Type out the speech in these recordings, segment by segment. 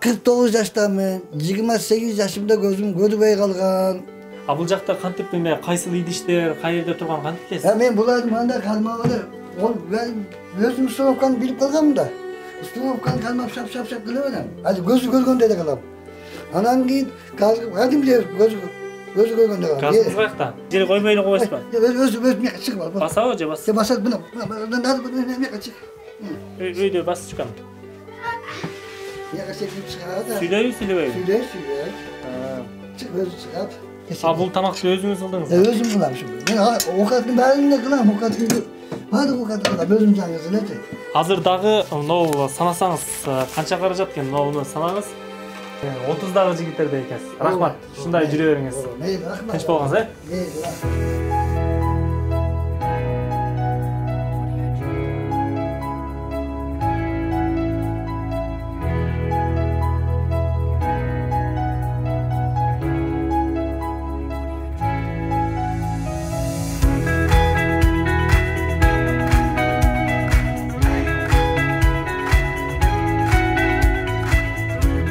49 yaştaman, 28 yaşımda gözüm görmey kalgan. Бул жакта кантип эме кайсыл идиштер, кайерде турган кантип билесиз? Men bularni anda kalmagını, ben özüm ustunovkаны bilip kalganım da. Ustunovkаны kalmap şap kılıverem. Hadi gözü görgönde de kalam. Anan keyin kadim bile gözü görgönde kalam. Газыңыз каякта? Жери койбой эле койбойсузбу? Өзüm çıkıp al. Басабы же бас? Basat bunu. Ne çık. Өйдө басып чыккан. Ya çekip çıkar. Сүйлөйбү, сүйлөбөйбү? Süyle. Çık özü çıkar. Бул тамакты өзүңүз кылдыңыз. Özüm kılam şimdi. Ben okatını ben de kılam okatını. Hadi okat kılam özüm canınızı ne çek. Азыр дагы мынау санасаңыз канча каражат экен, мынауну санаңыз. 30 дагы жигиттерде экенсиз. Рахмат. Ушундай жүрө бериңиз. Тынч болгонсуз,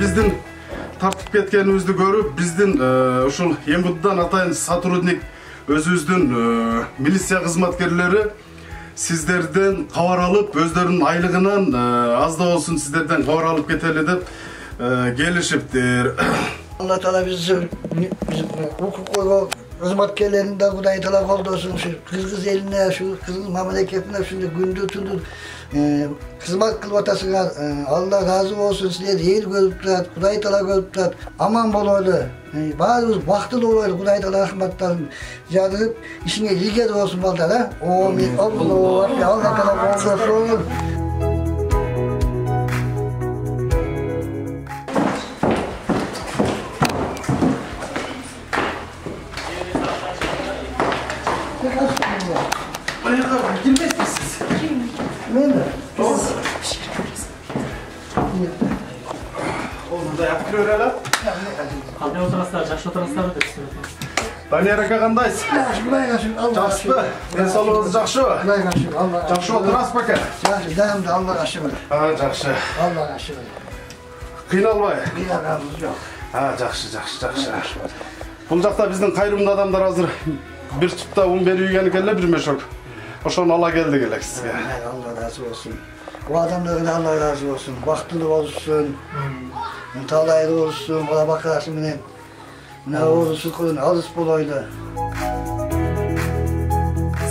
Биздин тартып кеткенибизди көрүп, биздин ушул МВДдан атайын сотрудник өзүбүздүн милиция кызматкерлери сиздерден кабар алып, өздөрүнүн айлыгынан аз да болсун сиздерден кабар алып кетели деп келишиптир. Allah Teala bizi hukuk hizmetkarlarında Kuday Teala koldosun şu kız eline şu kızın memleketine şunu gündüz tündüz hizmet kılvatasına Allah razı olsun size değil görüpler Kuday Teala görüpler aman bol bazı vakti dolu Kuday Teala rahmetler yardım işine ilgi olsun balda amin Allah Teala koldosun. Girmez misiniz? Ben de. Onu da yaptırıyor hele. Кандай отурасыздар, жакшы отурасыздарбы деп сурайт. Данияр ака кандайсыз? Жакшыбы? Денсаулыгыңыз жакшыбы? Жакшы отурасыз беке? Жакшы, дайымда Аллага шүгүр. Жакшы. Аллага шүгүр. Кыйналбай? Кыйналганыбыз жок. Жакшы. Бул жакта биздин кайрымдуу адамдар азыр bir tupta un берүүгөн экен bir мешок. Ошону ала келдик элек сизге. Allah razı olsun. Bu adamlardan Allah razı olsun. Baktılı olsun. Talaylı olsun. Bana bakarsın benim. Ne olursa koyun. Alış bolaylı.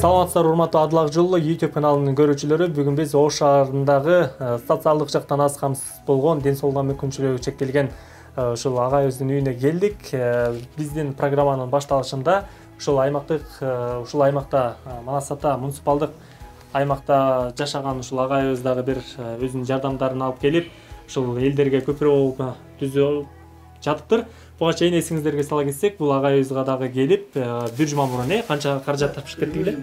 Саламатсыздар, урматтуу Адыл Акжолу YouTube каналынын көрүүчүлөрү. Бүгүн биз Ош шаарындагы социалдык жактан аз камсыз болгон, ден соолугуна мүмкүнчүлүгү чектелген ушул агайыбыздын үйүнө келдик. Биздин программанын башталышында ушул аймакта Манас-Ата муниципалдык аймакта жашаган ушул агайыбыз дагы бир өзүнүн жардамдарын алып келип, ушул элдерге көпүрө түзүп жатыптыр. Буга чейин эсиңиздерге сала кетсек, бул агайыбызга дагы келип, бир жума мурун канча каражат тапшырып кеттик эле?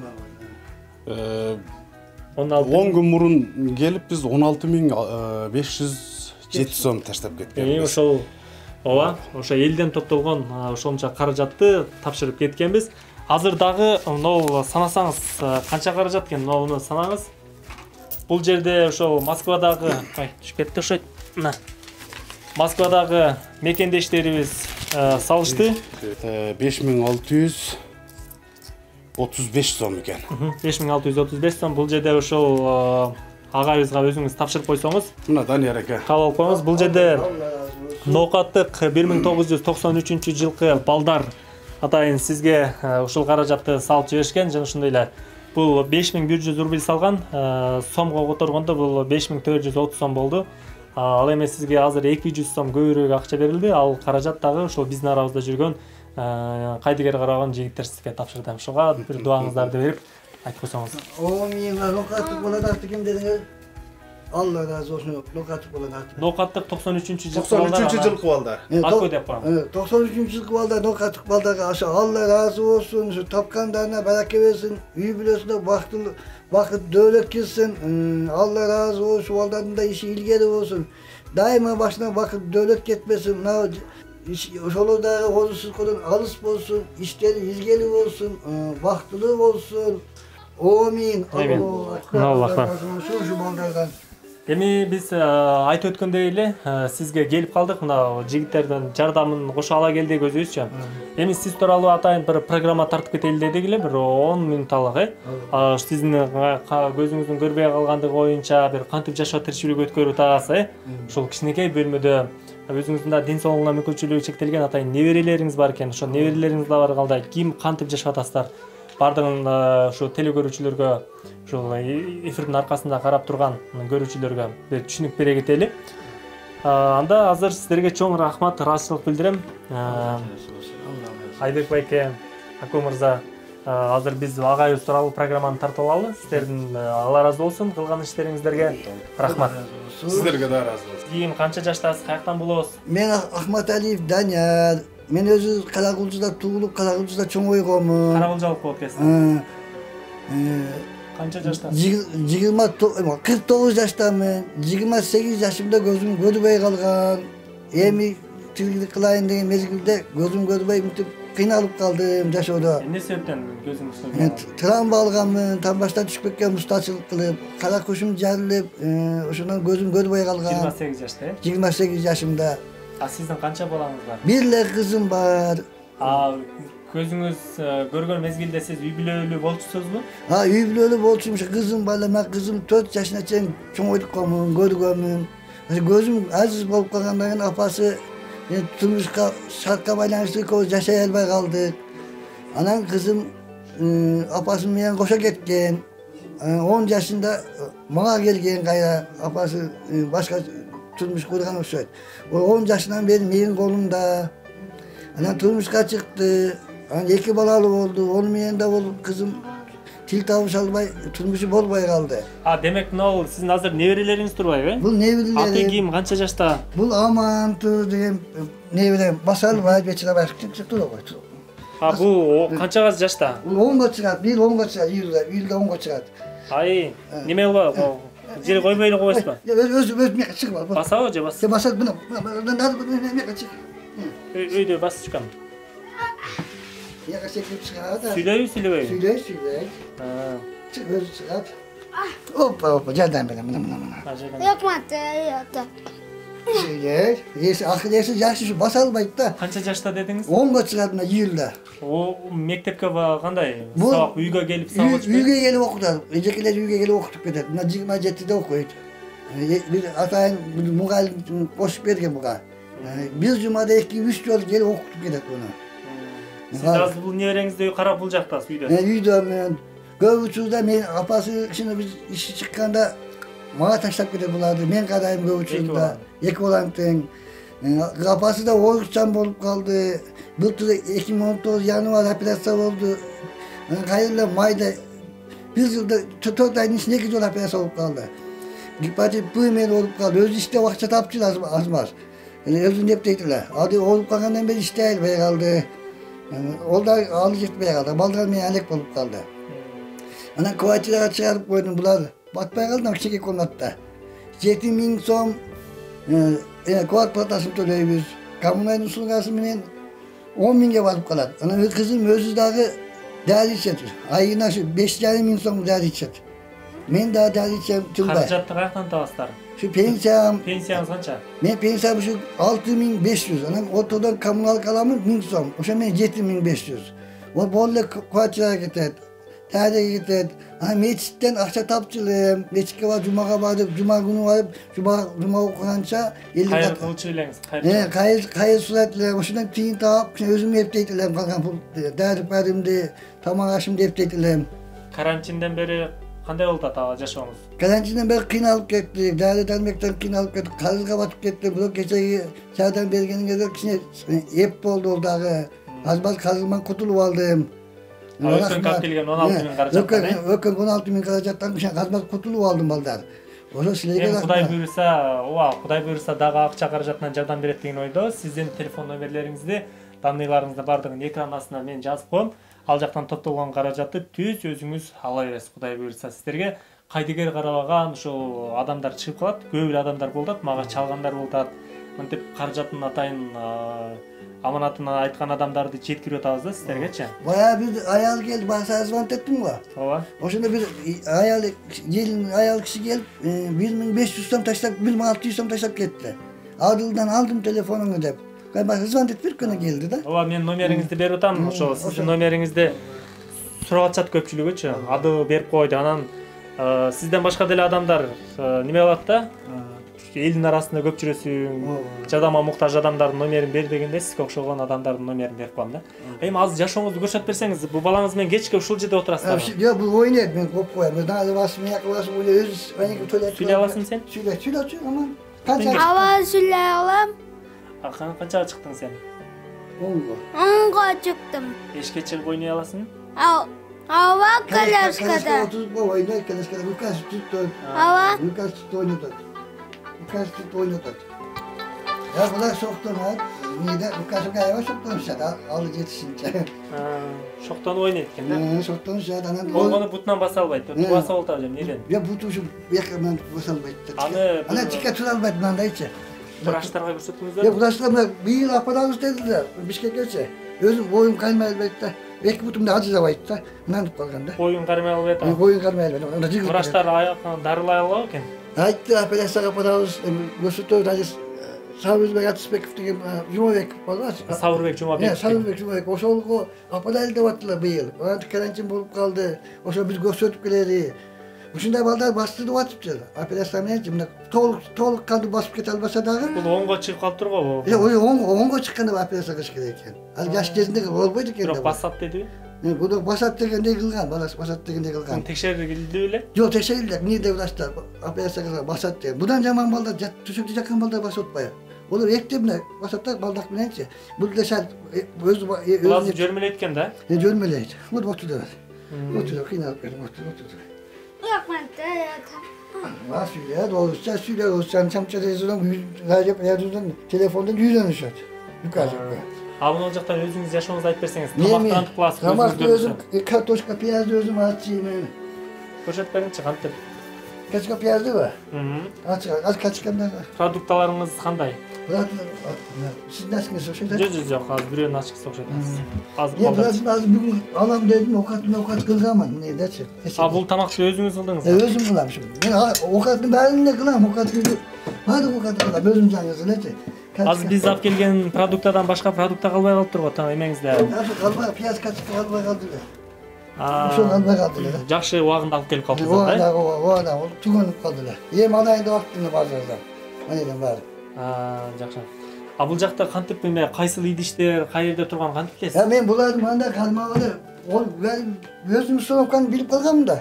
10 күн мурун келип биз 16.507 сом таштап кеткенбиз. Ошол ошо элден топтолгон ошонча каражатты тапшырып кеткенбиз. Азыр дагы мынау санасаңыз канча каражат экен, мынауну санаңыз. Бул жерде ошол Москвадагы, түшүп кетти ошойт. Мына. Москвадагы мекендештерибиз салышты. 5635 сом экен. 5635 сом. Бул жерде ошол агайыбызга өзүңүз тапшырып койсоңуз. Мына Данияр ака. Кабыл алып коюңуз. Бул жерде ноокаттык 1993 жылкы балдар атайын сизге ушул каражатты салып жиберишкен жана ошондой эле бул 5100 рубль салган, сомго которгондо бул 5430 сом болду. Ал эми сизге азыр 200 сом көбүрөөк акча берилди. Ал каражат дагы ошол биздин арабызда жүргөн кайдыгер караган жигиттер сизге тапшырды. Ошого бир дуаңыздарды берип айтып койсоңуз. Мен ноокаттык болот ким дедиңер? Allah razı olsun. Nookattık bolot. Nookаттык 93 жылкы балдар. Акы деп коем. 93 жылкы балдар nookattık балдарга Allah razı olsun. Şu tapkanlarına baraka versin. Üy bilesinde vakit dövlek gitsin. Allah razı olsun. Şu baldarın da işi ilgili olsun. Daima başına vakit dövlek gitmesin. Şolada hozusuz kolun alış olsun. İşleri ilgili olsun. Vaktili olsun. Amin. Allah razı olsun. Şu baldardan. Эми биз айтып өткөндөй эле сизге келип калдык, мына жигиттердин жардамын кошо ала келдик өзүбүзчө. Эми сиз тууралуу атайын бир программа тартып кетели дедик эле, бир 10 минутталык, сиздин көзүңүздүн көрбөй калгандыгы боюнча бир кантип жашоо тиричилик өткөрүп атасыз, ушул кичинекей бөлмөдө өзүңүздүн да ден соолугуна мүмкүнчүлүгү чектелген атайын неберелериңиз бар экен. Ошо неберелериңиз да бар калдай, ким кантип жашап атасыздар? Бардыгын ушу телекөрүүчүлөргө, ушул эфирдин аркасында карап турган көрүүчүлөргө бир түшүнүк бере кетели. Анда азыр сиздерге чоң рахмат, ыраазычылык билдирем. Айбек байке, Аку мырза, азыр биз агайыбыз тууралуу программаны тартып алалы. Сиздердин Алла ыраазы болсун кылган иштериңиздерге. Рахмат. Сиздерге да ыраазы болсун. Кийин канча жаштасыз, каяктан болосуз? Мен Ахматалиев Данияр. Мен өзү Каракулчуда туулуп, Каракулчуда чоңойгонмун. Каракулчалык болуп келесиз. Канча жаштасыз? 49 жаштамын. 28 жашымда көзүм көрбөй калган. Эми тирилик кылайын деген мезгилде көзүм көрбөй мынтип кыйналып калдым жашоодо. Эмне себептен көзүңүз көрбөй? Травма алганмын, тамбаштан түшүп кеткен, мустачылык кылып, кара кушум жарылып, ошондон көзүм көрбөй калган. 28 жашта, 28 жашымда. Сиздин канча балаңыз бар? Бир эле кызым бар. Көзүңүз көргөн мезгилде сиз үй бүлөлүү болчусузбу? Үй бүлөлүү болчумуш, кызым бар эле. Мен кызым 4 жашына чейин чоңойтконмун, көргөнмүн. Көзүм азиз болуп калгандан кийин апасы турмушка шартка байланыштуу экөөбүз жашай албай калдык. Анан кызым апасы менен кошо кеткен. 10 жашында мага келген кайра, апасы башка турмуш курган окшойт. 10 жашынан бери менин колумда. Анан турмушка чыкты. Анан 2 балалуу болду. Ону менен да болуп кызым тил табыша албай, турмушу болбой калды. Демек мына сиздин азыр неберелериңиз турбайбы? Бул неберелерим. Аты ким, канча жашта? Бул Амантур деген неберем. Басалбай, Бечирабай чыктырып койду. Бул канча жашта? Бул 10го чыгат, бир 10го чыгат, июлда 10го чыгат. Неме кылбайбы? Жер койбой эле койбойсузбу? Өз мека чыгып ал. Басабы же бас? Басат мына мека чык. Өйдө басып чыккан. Яка чекип чыгат. Сүйлөйбү, сүйлөбөйбү? Сүйлөй. Чык өзү чыгат. Опа, жардам берем мына. Yok. Сүйлөй. Эси жашы баса албайт да. Канча жашта дедиңиз? 10го чыгат мына июлда. Мектепке кандай? Сабак үйгө келип сабак окуйт? Үйгө келип окутат. Эжекелер үйгө келип окутуп кетет. Мына 27-де окуйт. Бир атайын мугалим кошуп берген буга. Бир жумада 2-3 жолу келип окутуп кетет буну. Сиз азыр бул небереңизди карап бул жактасыз, үйдө? Үйдө мен көп учурда мен апасы кичине биз иши чыкканда мага таштап кетет буларды. Мен карайм көп учурда. 2 балам тең. Апасы да оорукчан болуп калды. Былтыр 2019 январь операция болду. Кайрылы майда бир жылда 4 айдын ичинде 2 жолу операция болуп калды. Гепатит Б менен ооруп калды. Өзү иштеп акча тапчу азмаз. Өзүн эптейт эле. Ооруп калгандан бери иштей албай калды. Ол да алы жетпей калды. Балдар менен алек болуп калды. Анан квартирага чыгарып койдум, булар батпай калды кичинекей комнатта. 7000 сом квартплатасын төлөйбүз. Коммунальный услугасы менен 10 миңге барып калат. Анан кызым өзү дагы дәрі ичет. Айына 5,5 миң сом дәрі ичет. Мен да дәрі ичем тынбай. Каражатты каяктан табасыздар? Şu pensiyam. Пенсияңыз канча? Men pensiyam şu 6500. Anam ortadan kommunallık alamın 1000 som. Oşa men 7500. O bolle kvartira gitet. Tarihe gitet. Meçitten akça tapçılığım. Meçikke var cumaga varıp, cuma günü varıp, cuma okugança 50 kat. Hayır kılıçı bileniz. Kayır suratlı. Oşadan tiyin tağıp, özümü efteytilerim. Kalkan pul dərip verimdi. Tamam aşımda efteytilerim. Karantinden beri qanday boldu ata жашооңуз? Karantinden beri kıynalıp kettik. Dərli dərmekten kıynalıp kettik. Karızga batıp kettim. Bu geceki çaydan bergeninde kişine ep boldu oldağı. Az karızman kutulup aldım. Ökön kap kelgen 16 bin karajattan. Ökön 16 bin karajattan kişine kazmaz kutulup aldım balдар. Oso silege rahmat. Кудай буйруса дагы акча каражатынан жардам берет деген ойдо. Сиздин телефон номерлериңизди, данныйларыңызды бардыгын экран астына мен жазып коем. Ал жактан топтолгон каражатты түз өзүңүз ала бересиз. Кудай буйруса сиздерге кайдыгер карабаган ошо адамдар чыгып калат. Көп эле адамдар болот, мага чалгандар болот. Мынтип каражатын атайын аманатын айткан адамдарды жеткирип атабыз да сиздергечи. Bayağı bir ayal geldi, ben sana zvant ettim mi? Ооба. Oşunda bir ayal kişi gelip 1500 som taşlap, 1600 som taşlap gitti. Adıl'dan aldım telefonunu dep. Ben zvant et bir günü geldi de. Ооба, мен номериңизди берип атам. Ошо сиздин номериңизди сурап атышат көпчүлүгүчү. Ады берип койду. Анан сизден башка деле адамдар неме кылат да? Элдин арасында көп жүрөсүң, жардамга муктаж адамдардын номерин бер дегенде сизге окшогон адамдардын номерин берип коем да. Эми азыр жашооңузду көрсөтүп берсеңиз, бул балаңыз менен кечке ушул жерде отурасыздар. Ya bu oynayıp ben kop koyayım. Ben daha basımı yaklaşım öyle öz. Сүйлөй аласың сен? Söyle ama. Kaç Ава сүйлөй алам. Канчага чыктың сен? 10га чыктым. Эшикке чыгып ойнай аласың? Ава коляскада. 30 bu oynuyor. Kalaskada Lukas tuttu. Ава. Lukas tuttu oynadı. Lukas tuttu oynadı. Ya bunlar soktun ha. Niye Lukas'ın gayet soktun işte. Alıcı yetişince. Шоктон ойнойт экен да. Soktun işte. Болгону бутунан баса албайт. Баса болуп атабы эмнеден? Ya bu tuşu yakından basalmaydı. Аны Ana çıka tutalmaydı bana içe. врачтарга көрсөттүңүздөр? Ya bulaştırma bir yıl apadağız dediler. Bişkek'e. Özüm boyum kayma elbette. Belki butumda aciz havaydı da. Nanıp kalganda. Боюң кармай албайт. Boyun kayma elbette. Врачтар аяктан дарылай албайбы экен? Ayıttı apelasa apadağız. Gösüttü acız. Savuzbek Atıspekov деген Жумабек var. Сабырбек Жумабек. Savuzbek Жумабек. Oşolgu apadağız da vattılar bu yıl. Karantin bulup kaldı. Oşol biz gösüttük geldi. Ушундай балдар бастырып атыптыр. Операция менен мына толук канды басып кете албаса дагы. Бул оңго чыгып калып турго. Оңго чыкканда операция кылыш керек экен. Ал жаш кезинде болбойт экен. Бирок басат дедиби? Бул басат дегендей кылган, баласы басат дегендей кылган. Текшерилди беле? Жок, текшерилди. Эмнеде врачтар операция кылган басат деген. Будан жаман балдар, түшүктү жаккан балдар басып атпайбы. Олар экте мына басаттар балдак мененчи. Бул дешат өзү Lazım жөрмөлөйт да? Жөрмөлөйт. Вот отурду. Отурду, кыйналып кетип отурду. Yok ben de Fasulye, olursa çamça televizyondan, radyo televizyondan, telefondan yüzden düşer. Yukarı. Абын ол жактан өзүңүз жашооңузду айтып берсеңиз, Niye mi? тамактанып кыласыз, Tamakta өзүңүз özüm, kartoşka, piyazda özüm açayım. көрсөтүп бериңчи кантип? Kaçka piyazda var? Az kaçkandan var. Продукталарыңыз кандай? Siz nasılsınız? Жок, азыр бирөөнү ачкысы окшойт. Азыр Ya балдар. biraz bugün alam dedim, okat kılgamam. Ne dersin? Бул тамакты өзүңүз кылдыңыз. Özüm kılam şimdi. Ben okatın ben ne kılam, hadi okat kılam, özüm canınızı ne Азыр биз алып келген продуктадан башка продукта калбай калып турго, эмеңизде. Kalma, piyaz kaçık kalma kaldı. Uşun kalma kaldılar. Жакшы убагында алып келип калдыңыз, O adam tuğanıp kaldılar. Yem alayında vaktini bazardan. Aniden var. Жакшы. Бул жакта кантип эме кайсыл идиштер, кай жерде турганын кантип билесиз? Ya ben bulardım anda kalmamalı. Ben gözüm ustunovkan bilip kalgam da.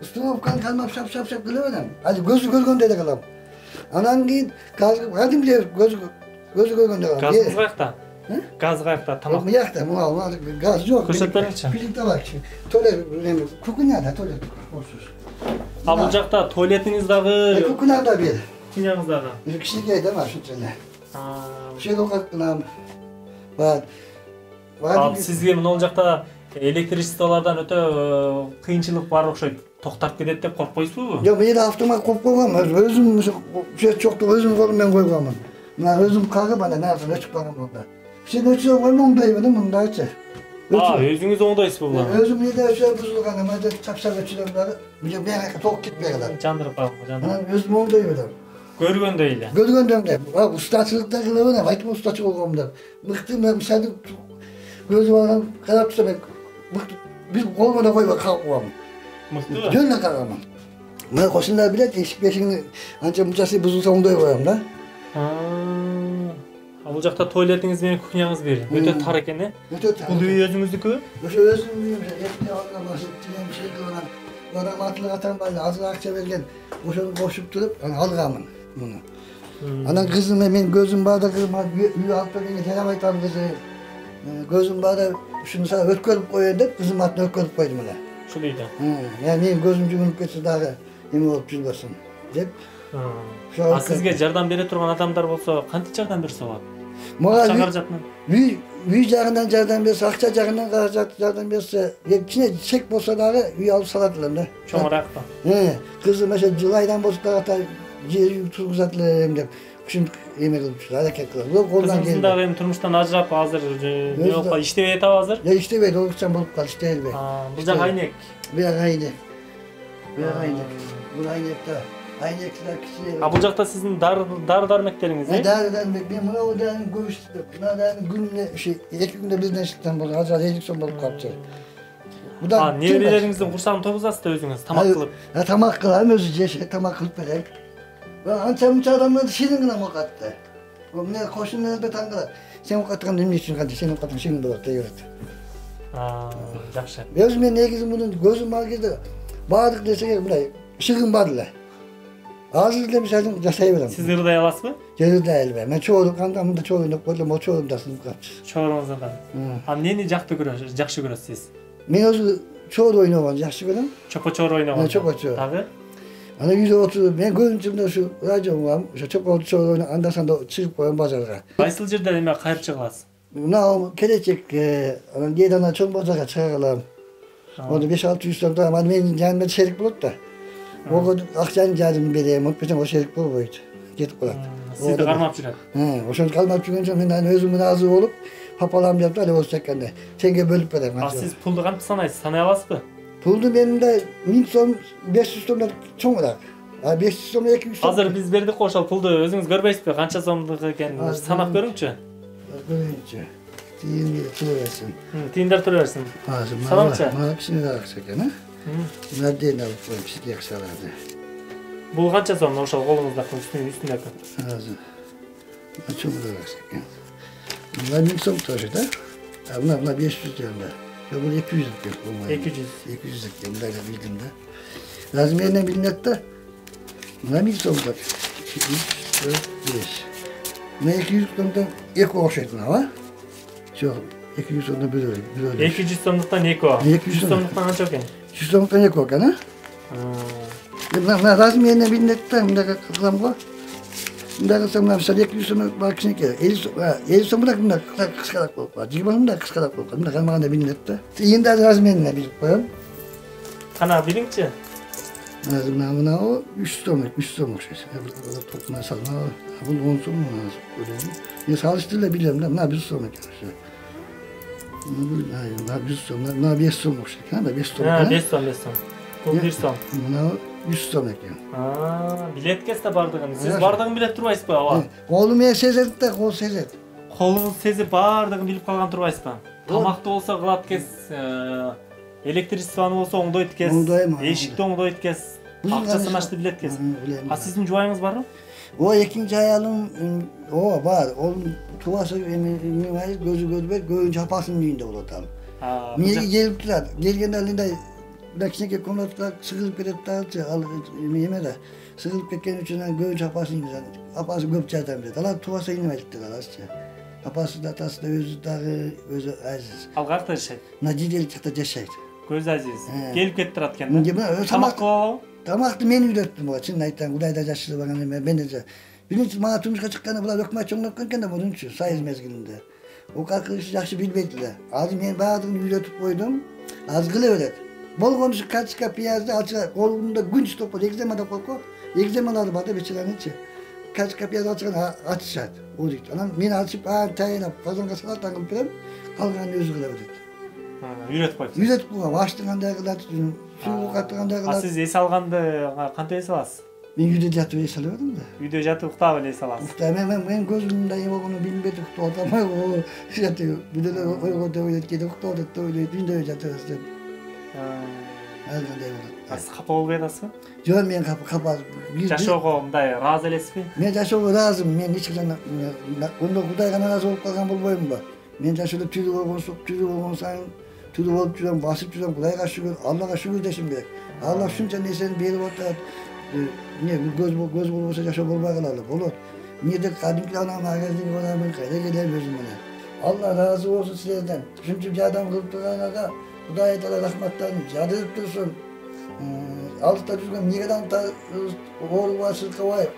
Ustunovkan kalmap şap kılıverem. Hadi gözü görgönde de kalam. Anan keyin hadi bile gözü görgönde kalam. Газыңыз каякта? Газ каякта? Тамак. Yok yakta, gaz yok. Көрсөтүп бериңчи. Birlikte bak şimdi. Tole, kukunyada tole. Olsuz. Бул жакта туалетиңиз дагы, Kukunyada bir. күйнөңүз дагы. Bir kişi geldi ama şu tele. Şey okat kılam. Var. Сизге мына жакта электричестволордон өтө кыйынчылык бар окшойт. Токтоп кетет деп коркпойсузбу? Yok ben de автомат koyup koymam. Özüm şey çoktu özüm kolumdan koymam. Ben özüm kalkıp bana ne yapsın açık bakım orada. Sen ölçüyor var mı ondayım bunda açı. Өзүңүз оңдойсузбу буларны? Özüm ne de ölçüyor buzulgan ama da çapşak ölçüyorlar. Bir yere tok gitmeye kadar. Жандырып калган, жандырып. Ben özüm ondayım. Көргөндөй эле. Görgöndüm de. Ustaçılıkta kılavına. Aytım ustaçı olgumda. Mıktım ben sen gözüm var kadar tutsa ben mıktım. Bir koluma da koyma kalkmam. Мыктыбы? Dönle kalkamam. Ben koşunlar bile değişik beşini ancak mucası buzulsa ondaya koyam da. Бул жакта туалетиңиз менен кухняңыз бир. Өтө тар экен, э? Бул үй өзүңүздүкү? O'sha özüm diyeyim. Etli algamaz. Ettiğim şey kılan. Adam atlı atan var. Az akça vergen. O'shani koşup durup algamın bunu. Anan kızım men gözüm bağda kızım üy alıp bergenge selam aytam kızı. Gözüm bağda şunu sana ötkölüp koyun dep kızım atını ötkölüp koydum öyle. Ушул үйдө. Yani benim gözüm cümünüp geçse daha emin olup жүрбөсүn dep. Сизге жардам бере турган адамдар болсо, кантип жардам берсе болот? Мага Акча каражатынан. Üy жағынан жардам берсе, акча жағынан жардам берсе, кичине чек болса дагы üy алып салатылар да. Чоңураак да. Kızım mesela Cılay'dan bozuklar atar, jeri turguzatılır деп. ушинтип эме кылып жүрүп аракет кылам. Колунан Кызыңыздын дагы эми турмуштан ажырап азыр иштебей атабы азыр? иштебейт, оорукчан болуп калды, иштей албайт. Бул жак айнек. Бияк айнек. Бул айнекте айнектер кичине. Бул жакта сиздин дары дармектериңиз, э? Дарыдан мен мына одан көбүштүп, мынадан күнүнө ушу 2 күндө бирден шыктан болду, ажар 50 сом болуп калыпчы. Неберелериңиздин курсагын тогузасыз да өзүңүз тамак кылып. Тамак кылам, өзү жешет, тамак кылып берем. Анча мынча адамдар ширин гана окатты. Мына кошуналарда таң калат. Сен окатканда эмне үчүн канча сен окаткан ширин болот дей берет. Жакшы. Өзүм мен негизи мунун көзүм бар кезде баардык нерсеге мындай шыгын бар эле. Азыр эле мисалы жасай берем. Сиз ырдай аласызбы? Ырдай албайм. Мен чоору кандай мында чоорунуп койдум, о чоорумда сынып калыпчы. Чооруңуздан да. Эмнени жакшы көрөсүз сиз? Мен өзү чоор ойногонду жакшы көрөм. Чопо чоор ойногонду. Чопо чоор. Дагы? Ана үйдө отуруп, мен көбүнчө мына ушу радиом, ошо чопо чоор ойноп, анда санда чыгып коем базарга. Кайсыл жерде эме кайрып чыгасыз? Мына келечекке, анан кээде ана чоң базарга чыга калам. Onu 5-600 сомдон аны менин жанымда шерик болот да. Ого акчаны жарым берем, өтпөсөм о шерик болбойт. Кетип калат. Сизди кармап жүрөт. Ошону кармап жүргөн жок, мен аны өзүм ыраазы болуп, папалам деп эле болсо чакканда сенге бөлүп берем. Сиз пулду кантип санайсыз? Санай аласызбы? Пулду мен мындай 1000 сом, 500 сомдон чоңураак. 500 сом, 200 сом. Азыр биз бердик го ошол пулду, өзүңүз көрбөйсүзбү? Канча сомдук экенин санап көрүңчү. Көрөйүнчү. Тиын тура берсин. Тиындер тура берсин. Санамчы. Мана кичине акча экен, а? Маден алып коюм, кичине акчаларды. Бул канча сом ошол колуңуздакы үстүндөгү? Азыр. Чоңураак акча экен. Мына 1000 сом тоже, да? Мына 500 жана. Бул 200 экен. 200 экен, мындай билдим да. Размеринен билинет да. Мына 1000 сом да. 3, 4, 5. Мына 200 сомдон 2 окшойт мына, Жок, 200 сомдон бирөө. 200 сомдуктан 2. 200 сомдуктан канча экен? 100 сомдуктан 2 экен, а? Мына размеринен билинет да, мындай кылам го. Мындай кылсам, мына 200 сом бар кичинекей. 50 сом мына кыскараак болуп калат. 20 сом кыскараак болуп калат. Мына кармаганда билинет да. Тиындарды размеринен билип коем. Кана билиңчи. Мына 3 сом окшойт. Топуна салма. Бул 10 сом ойлойм. Мен салыштырып эле билем да, мына 100 сом экен ошо. Мына 100 сом, мына 5 сом окшойт экен, да, 5 сом. 5 сом. Бул 1 сом. Мына 100 сом экен. Билет экенсиз да бардыгын. Сиз бардыгын билет турбайсызбы, ооба? Колум мен сезет да, кол сезет. Колуңуз сезип бардыгын билип калган турбайсызбы? Тамакты болсо кылат экенсиз, электричествону болсо оңдойт экенсиз, эшикти оңдойт экенсиз, акчасын ачты билет экенсиз. Сиздин жубайыңыз барбы? Экинчи аялым, бар. Ол тубасы эме бар, көзү көрбөйт, көбүнчө апасынын үйүндө болот ал. Мени келип турат. Келгенде мындай кичинекей комнатка сыгылып кетет дагычы, ал эме да. Сыгылып кеткен үчүн көбүнчө апасынын үйүндө. Апасы көп жардам берет. Алар тубасы ийнемейт аларчы. Апасы да атасы да өзү дагы өзү азиз. Ал каякта жашайт? Мына жидел жакта жашайт. Көз азиз. Келип кетип турат экен да. Тамак кылып алабы? Тамакты мен үйрөттүм го, чын айтсам, Кудайда жашырып алган мен да. Биринчи мага турмушка чыкканда булар өкмөт чоңдоткон экен да мурунчу, сайыз мезгилинде. Калкы иши жакшы билбейт эле. Азыр мен баардыгын үйрөтүп койдум. Аз кыла берет. Болгон ушу качка, пиязды ача колунда күн стоп коет. Экзема да койко. Экземалары бар да бечелеринчи. Качка, пияз ачкан ачышат. Урит. Анан мен ачып, тайынап, казанга салат кылып берем. Калганын өзү кыла берет. Үйрөтүп койдуңуз. Үйрөтүп койгом. Ашты кандай кылат, суу каттыргандай кылат. Сиз эс алганды кантип эс аласыз? Мен үйдө жатып эс алып атам да. Үйдө жатып уктап эле эс аласыз. Мен көзүм мындай болгону билбедим, уктап атамай, жатып, бүдөлө ойгоп ойлойт, кээде уктап атат, ойлойт, үйдө жатабыз деп. Кандай болот. Сиз капа болбой атасызбы? Жок, мен капа. Жашоого мындай ыраазы элесизби? Мен жашоого ыраазымын. Мен эч качан Кудайга нааразы болуп калган болбоймунбу? Мен жашоодо тирүү болгон сайын тирүү болуп жүрөм, басып жүрөм. Кудайга шүгүр, Аллага шүгүр дешим керек. Алла ушунча нерсени берип атат. Көз болбосо жашоо болбой калалы. Болот. Эмнеде кадимки анам агездин барамын, кайда келем өзүм менен. Алла ыраазы болсун силерден. Ушунча жардам кылып турганага Кудай Таала рахматтарын жадырып турсун. Алыста жүргөн мигрант ооруга сыркабай,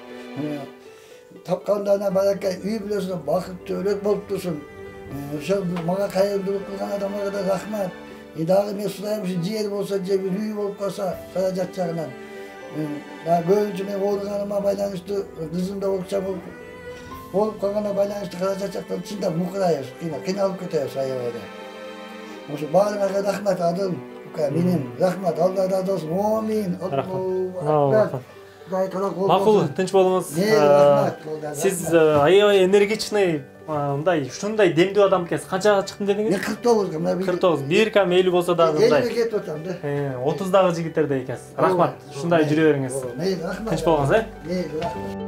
тапкандарына барака, үй бүлөсүнө бакыттуу өлөк болуп турсун. Ошол мага кайрымдуулук кылган адамдарга да рахмат. Дагы мен сурайм, ушу жер болсо, же бир үй болуп калса, каражат жагынан. Көбүнчө мен ооруганыма байланыштуу кызым да окча болуп Болуп калганына байланыштуу каражат жактан чындап мукурайбыз, кыйналып кетебиз аябайда. Ошо баарыңарга рахмат адым. Менин рахмат, Алла разы болсун. Амин. Макул, тынч болуңуз. Сиз аябай энергичный, мындай ушундай демдүү адам экенсиз. Канчага чыктым дедиңиз? Мен 49 мына 49. Бир кам 50 болсо дагы мындай. 50 кетип атам да. 30 дагы жигиттердей экенсиз. Рахмат. Ушундай жүрө бериңиз. Рахмат. Тынч болуңуз, Рахмат.